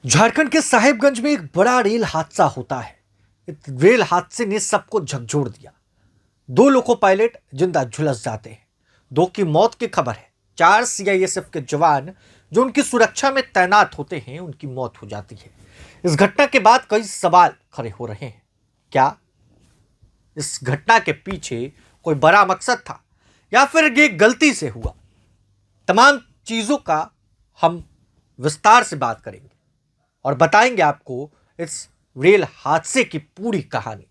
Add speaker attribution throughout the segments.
Speaker 1: झारखंड के साहिबगंज में एक बड़ा रेल हादसा होता है। इस रेल हादसे ने सबको झकझोर दिया। दो लोको पायलट जिंदा झुलस जाते हैं। दो की मौत की खबर है। 4 सीआईएसएफ के जवान जो उनकी सुरक्षा में तैनात होते हैं, उनकी मौत हो जाती है। इस घटना के बाद कई सवाल खड़े हो रहे हैं। क्या इस घटना के पीछे कोई बड़ा मकसद था या फिर ये गलती से हुआ? तमाम चीजों का हम विस्तार से बात करेंगे और बताएंगे आपको इस रेल हादसे की पूरी कहानी।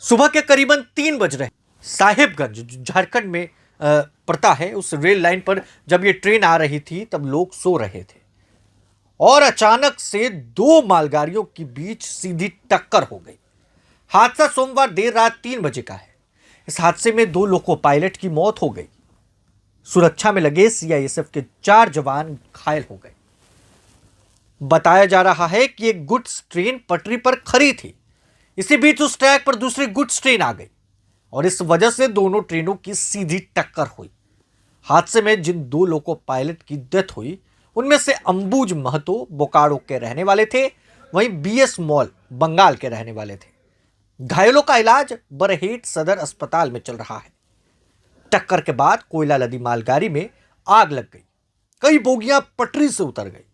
Speaker 1: सुबह के करीबन 3 बज रहे। साहिबगंज जो झारखंड में पड़ता है, उस रेल लाइन पर जब ये ट्रेन आ रही थी तब लोग सो रहे थे और अचानक से 2 मालगाड़ियों के बीच सीधी टक्कर हो गई। हादसा सोमवार देर रात 3 बजे का है। इस हादसे में 2 लोको पायलट की मौत हो गई। सुरक्षा में लगे सीआईएसएफ के 4 जवान घायल हो गए। बताया जा रहा है कि एक गुड्स ट्रेन पटरी पर खड़ी थी। इसी बीच उस ट्रैक पर दूसरी गुड्स ट्रेन आ गई और इस वजह से दोनों ट्रेनों की सीधी टक्कर हुई। हादसे में जिन 2 लोको पायलट की डेथ हुई, उनमें से अंबुज महतो बोकारो के रहने वाले थे, वहीं बीएस मॉल बंगाल के रहने वाले थे। घायलों का इलाज बरहेट सदर अस्पताल में चल रहा है। टक्कर के बाद कोयला लदी मालगाड़ी में आग लग गई। कई बोगियां पटरी से उतर गई।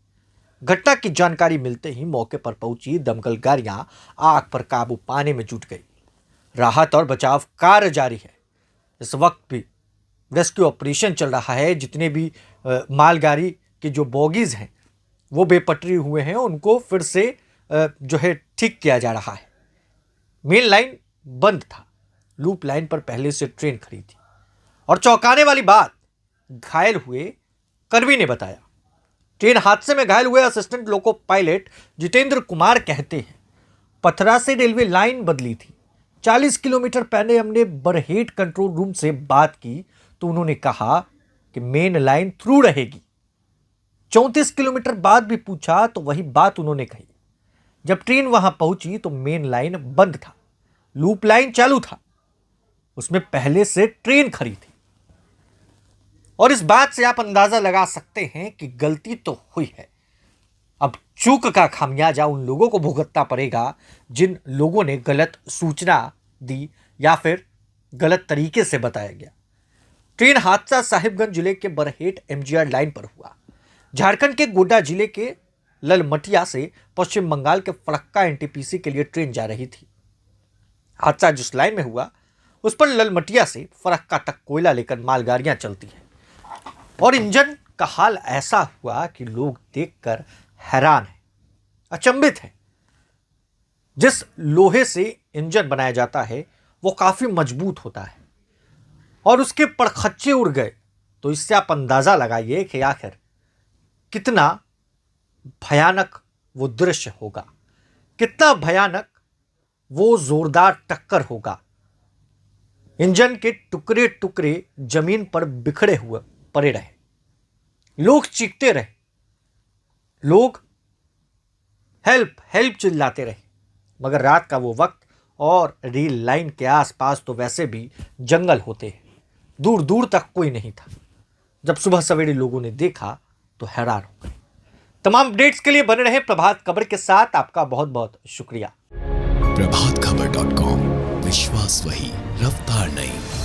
Speaker 1: घटना की जानकारी मिलते ही मौके पर पहुंची दमकल गाड़ियां आग पर काबू पाने में जुट गई। राहत और बचाव कार्य जारी है। इस वक्त भी रेस्क्यू ऑपरेशन चल रहा है। जितने भी मालगाड़ी के जो बोगीज हैं वो बेपटरी हुए हैं, उनको फिर से जो है ठीक किया जा रहा है। मेन लाइन बंद था। लूप लाइन पर पहले से ट्रेन खड़ी थी। और चौंकाने वाली बात घायल हुए कर्मी ने बताया। ट्रेन हादसे में घायल हुए assistant loco pilot Jitendra Kumar कहते हैं, पथरा से रेलवे लाइन बदली थी। 40 किलोमीटर पहले हमने बरहेट कंट्रोल रूम से बात की तो उन्होंने कहा कि मेन लाइन थ्रू रहेगी। 34 किलोमीटर बाद भी पूछा तो वही बात उन्होंने कही। जब ट्रेन वहां पहुंची तो मेन लाइन बंद था, लूप लाइन चालू था, उसमें पहले से ट्रेन खड़ी थी। और इस बात से आप अंदाजा लगा सकते हैं कि गलती तो हुई है। अब चूक का खामियाजा उन लोगों को भुगतना पड़ेगा जिन लोगों ने गलत सूचना दी या फिर गलत तरीके से बताया गया। ट्रेन हादसा साहिबगंज जिले के बरहेट एमजीआर लाइन पर हुआ। झारखंड के गोड्डा जिले के ललमटिया से पश्चिम बंगाल के फरक्का एनटीपीसी के लिए ट्रेन जा रही थी। हादसा जिस लाइन में हुआ उस पर ललमटिया से फरक्का तक कोयला लेकर मालगाड़ियां चलती हैं और इंजन का हाल ऐसा हुआ कि लोग देखकर हैरान हैं, अचंभित हैं। जिस लोहे से इंजन बनाया जाता है वो काफी मजबूत होता है और उसके पड़खच्चे उड़ गए तो इससे आप अंदाजा लगाइए कि आखिर कितना भयानक वो दृश्य होगा, कितना भयानक वो जोरदार टक्कर होगा। इंजन के टुकड़े टुकड़े जमीन पर बिखरे हुए पड़े रहे। लोग चीखते रहे, लोग हेल्प हेल्प चिल्लाते रहे। मगर रात का वो वक्त और रेल लाइन के आसपास तो वैसे भी जंगल होते हैं, दूर दूर तक कोई नहीं था। जब सुबह सवेरे लोगों ने देखा तो हैरान हो गए। तमाम अपडेट्स के लिए बने रहे प्रभात खबर के साथ। आपका बहुत बहुत शुक्रिया।
Speaker 2: प्रभातखबर.com, विश्वास वही, रफ्तार नहीं।